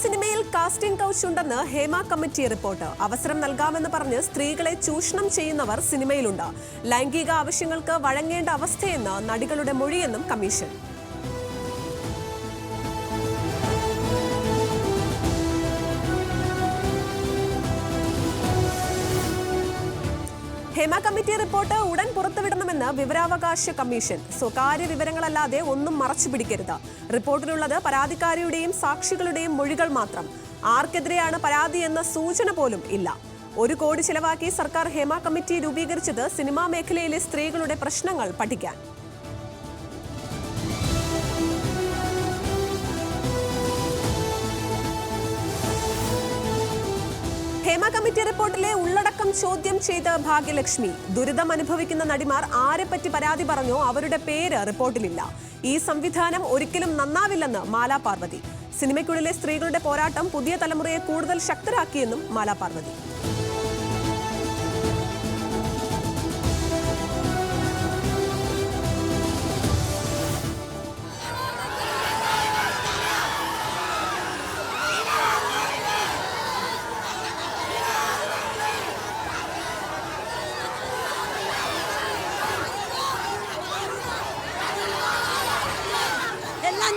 സിനിമയിൽ casting couch ഉണ്ടെന്ന് Hema committee report. അവസരം നൽകാമെന്ന് പറഞ്ഞ് സ്ത്രീകളെ ചൂഷണം ചെയ്യുന്നവർ സിനിമയിലുണ്ട്. ലൈംഗിക ആവശ്യങ്ങൾക്ക് വഴങ്ങേണ്ട അവസ്ഥയെന്ന് നടികളുടെ മൊഴിയെന്നും കമ്മീഷൻ. ഹേമ കമ്മിറ്റി റിപ്പോർട്ട് ഉടൻ പുറത്തുവിടണമെന്ന് വിവരാവകാശ കമ്മീഷൻ. സ്വകാര്യ വിവരങ്ങളല്ലാതെ ഒന്നും മറച്ചുപിടിക്കരുത്. റിപ്പോർട്ടിലുള്ളത് പരാതിക്കാരിയുടെയും സാക്ഷികളുടെയും മൊഴികൾ മാത്രം. ആർക്കെതിരെയാണ് പരാതി എന്ന സൂചന പോലും ഇല്ല. 1 കോടി ചിലവാക്കി സർക്കാർ ഹേമ കമ്മിറ്റി രൂപീകരിച്ചത് സിനിമാ മേഖലയിലെ സ്ത്രീകളുടെ പ്രശ്നങ്ങൾ പഠിക്കാൻ. ഹേമ കമ്മിറ്റി റിപ്പോർട്ടിലെ ഉള്ളടക്കം ചോദ്യം ചെയ്ത് ഭാഗ്യലക്ഷ്മി. ദുരിതം അനുഭവിക്കുന്ന നടിമാർ ആരെപ്പറ്റി പരാതി പറഞ്ഞോ അവരുടെ പേര് റിപ്പോർട്ടിലില്ല. ഈ സംവിധാനം ഒരിക്കലും നന്നാവില്ലെന്ന് മാലാ പാർവതി. സിനിമയ്ക്കുള്ളിലെ സ്ത്രീകളുടെ പോരാട്ടം പുതിയ തലമുറയെ കൂടുതൽ ശക്തരാക്കിയെന്നും മാലാ പാർവതി.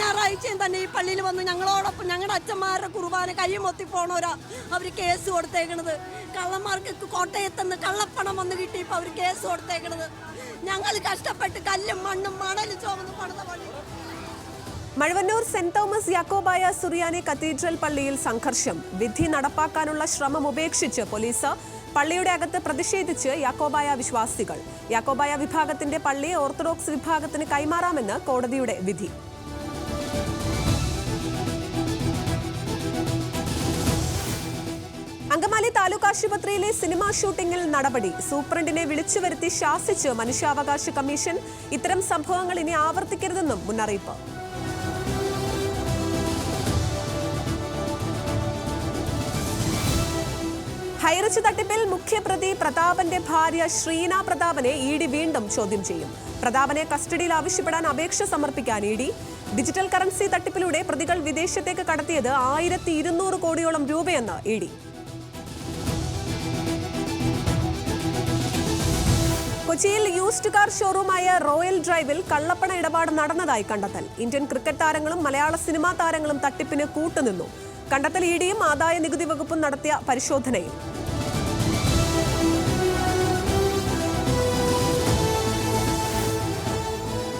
ഞായറാഴ്ചയും തന്നെ ഈ പള്ളിയിൽ വന്ന് ഞങ്ങളോടൊപ്പം ഞങ്ങളുടെ അച്ഛന്മാരുടെ കുർബാന കൈമൊത്തി പോണവരാ അവർ കേസ് കൊടുത്തേക്കണത്. കള്ളന്മാർക്ക് കോട്ടയത്തുനിന്ന് കള്ളപ്പണം വന്ന് കിട്ടിയപ്പോൾ അവർ കേസ് കൊടുത്തേക്കണത്. ഞങ്ങൾ കഷ്ടപ്പെട്ട് കല്ലും മണ്ണും മണലും ചുമന്ന് പണിത പള്ളി. മഴവന്നൂർ സെന്റ് തോമസ് യാക്കോബായ സുറിയാനി കത്തീഡ്രൽ പള്ളിയിൽ സംഘർഷം. വിധി നടപ്പാക്കാനുള്ള ശ്രമം ഉപേക്ഷിച്ച് പോലീസ്. പള്ളിയുടെ അകത്ത് പ്രതിഷേധിച്ച് യാക്കോബായ വിശ്വാസികൾ. യാക്കോബായ വിഭാഗത്തിന്റെ പള്ളി ഓർത്തഡോക്സ് വിഭാഗത്തിന് കൈമാറാമെന്ന് കോടതിയുടെ വിധി. അങ്കമാലി താലൂക്ക് ആശുപത്രിയിലെ സിനിമാ ഷൂട്ടിംഗിൽ നടപടി. സൂപ്രണ്ടിനെ വിളിച്ചുവരുത്തി ശാസിച്ച് മനുഷ്യാവകാശ കമ്മീഷൻ. ഇത്തരം സംഭവങ്ങൾ ഇനി ആവർത്തിക്കരുതെന്നും മുന്നറിയിപ്പ്. ഹൈറിച്ച് തട്ടിപ്പിൽ മുഖ്യപ്രതി പ്രതാപന്റെ ഭാര്യ ശ്രീന പ്രതാപനെ ഇഡി വീണ്ടും ചോദ്യം ചെയ്യും. പ്രതാപനെ കസ്റ്റഡിയിൽ ആവശ്യപ്പെടാൻ അപേക്ഷ സമർപ്പിക്കാൻ ഇഡി. ഡിജിറ്റൽ കറൻസി തട്ടിപ്പിലൂടെ പ്രതികൾ വിദേശത്തേക്ക് കടത്തിയത് 1200 കോടിയോളം രൂപയെന്ന് ഇഡി. കൊച്ചിയിൽ യൂസ്ഡ് കാർ ഷോറൂമായ റോയൽ ഡ്രൈവിൽ കള്ളപ്പണ ഇടപാട് നടന്നതായി കണ്ടെത്തൽ. ഇന്ത്യൻ ക്രിക്കറ്റ് താരങ്ങളും മലയാള സിനിമാ താരങ്ങളും തട്ടിപ്പിന് കൂട്ടുനിന്നു. കണ്ടെത്തൽ ഇഡിയും ആദായ നികുതി വകുപ്പും നടത്തിയ പരിശോധനയിൽ.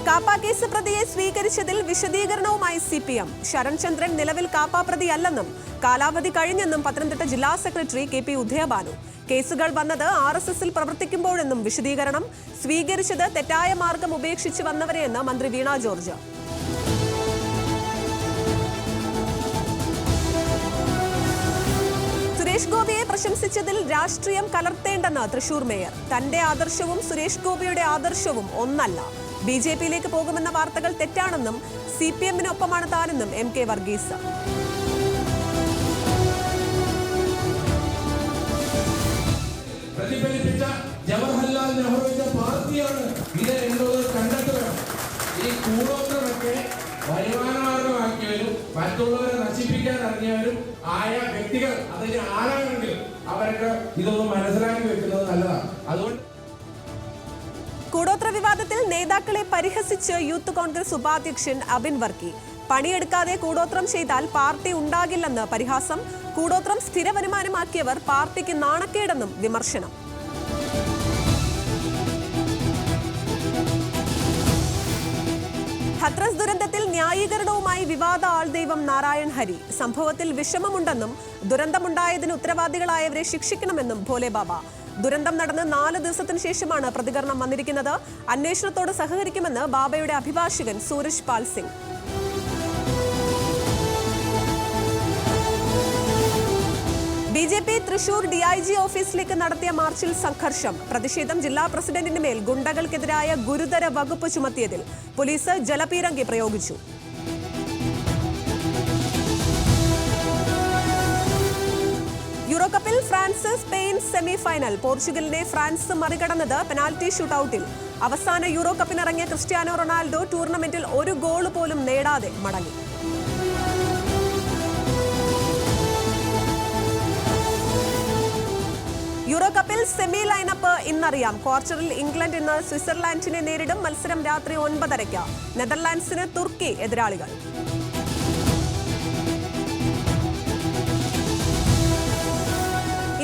കാപ്പ കേസ് പ്രതിയെ സ്വീകരിച്ചതിൽ വിശദീകരണവുമായി CPM. ശരൺചന്ദ്രൻ നിലവിൽ കാപ്പ പ്രതിയല്ലെന്നും കാലാവധി കഴിഞ്ഞെന്നും പത്തനംതിട്ട ജില്ലാ സെക്രട്ടറി KP ഉദയഭാനു. കേസുകൾ വന്നത് RSSൽ പ്രവർത്തിക്കുമ്പോഴെന്നും വിശദീകരണം. സ്വീകരിച്ചത് തെറ്റായ മാർഗം ഉപേക്ഷിച്ച് വന്നവരെയെന്ന് മന്ത്രി വീണ ജോർജ്. സുരേഷ് ഗോപിയെ പ്രശംസിച്ചതിൽ രാഷ്ട്രീയം കലർത്തേണ്ടെന്ന് തൃശൂർ മേയർ. തന്റെ ആദർശവും സുരേഷ് ഗോപിയുടെ ആദർശവും ഒന്നല്ല. BJPയിലേക്ക് പോകുമെന്ന വാർത്തകൾ തെറ്റാണെന്നും CPMനൊപ്പമാണ് താനെന്നും MK വർഗീസ്. പ്രതിഫലിപ്പിച്ച ജവഹർലാൽ നെഹ്റുവിന്റെ പാർട്ടിയാണ് ഇത് എന്നുള്ളത് കണ്ടെത്തുക. ഈ കൂടോത്രമൊക്കെ വരുമാനമാർഗമാക്കിയവരും മറ്റുള്ളവരെ നശിപ്പിക്കാൻ ഇറങ്ങിയവരും ആയ വ്യക്തികൾ അതിന് ആരാണെങ്കിലും അവരൊക്കെ ഇതൊന്നും മനസ്സിലാക്കി വെക്കുന്നത് നല്ലതാണ്. അതുകൊണ്ട് കൂടോത്ര വിവാദത്തിൽ നേതാക്കളെ പരിഹസിച്ച് യൂത്ത് കോൺഗ്രസ് ഉപാധ്യക്ഷൻ അബിൻ വർക്കി. പണിയെടുക്കാതെ കൂടോത്രം ചെയ്താൽ പാർട്ടി ഉണ്ടാകില്ലെന്ന് പരിഹാസം. കൂടോത്രം സ്ഥിര വരുമാനമാക്കിയവർ പാർട്ടിക്ക് നാണക്കേടെന്നും വിമർശനം. ഹത്രസ് ദുരന്തത്തിൽ ന്യായീകരണവുമായി വിവാദ ആൾദൈവം നാരായൺ ഹരി. സംഭവത്തിൽ വിഷമമുണ്ടെന്നും ദുരന്തമുണ്ടായതിന് ഉത്തരവാദികളായവരെ ശിക്ഷിക്കണമെന്നും ഭോലെ ബാബ. ദുരന്തം നടന്ന് 4 ദിവസത്തിന് ശേഷമാണ് പ്രതികരണം വന്നിരിക്കുന്നത്. അന്വേഷണത്തോട് സഹകരിക്കുമെന്ന് ബാബയുടെ അഭിഭാഷകൻ സൂരജ് പാൽ സിംഗ്. BJP തൃശൂർ DIG ഓഫീസിലേക്ക് നടത്തിയ മാർച്ചിൽ സംഘർഷം. പ്രതിഷേധം ജില്ലാ പ്രസിഡന്റിന് മേൽ ഗുണ്ടകൾക്കെതിരായ ഗുരുതര വകുപ്പ് ചുമത്തിയതിൽ പോലീസ് ജലപീരങ്കി പ്രയോഗിച്ചു. യൂറോകപ്പിൽ ഫ്രാൻസ് സ്പെയിൻ സെമി ഫൈനൽ. പോർച്ചുഗലിനെ ഫ്രാൻസ് മറികടന്നത് പെനാൽറ്റി ഷൂട്ടൌട്ടിൽ. അവസാന യൂറോ കപ്പിനിറങ്ങിയ ക്രിസ്ത്യാനോ റൊണാൾഡോ ടൂർണമെന്റിൽ 1 ഗോൾ പോലും നേടാതെ മടങ്ങി. ലോകകപ്പിൽ സെമി ലൈനപ്പ് ഇന്നറിയാം. ക്വാർട്ടറിൽ ഇംഗ്ലണ്ട് ഇന്ന് സ്വിറ്റ്സർലാൻഡിനെ നേരിടും. മത്സരം രാത്രി 9:30. നെതർലാൻഡ്സിന് തുർക്കി എതിരാളികൾ.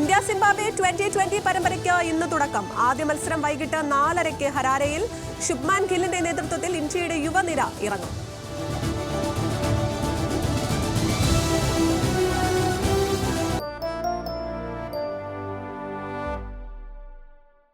ഇന്ത്യ സിംബാബ്വെ 2020 പരമ്പരയ്ക്ക് ഇന്ന് തുടക്കം. ആദ്യ മത്സരം വൈകിട്ട് 4:30 ഹരാരയിൽ. ശുഭ്മാൻ ഗില്ലിന്റെ നേതൃത്വത്തിൽ ഇന്ത്യയുടെ യുവനിര ഇറങ്ങും.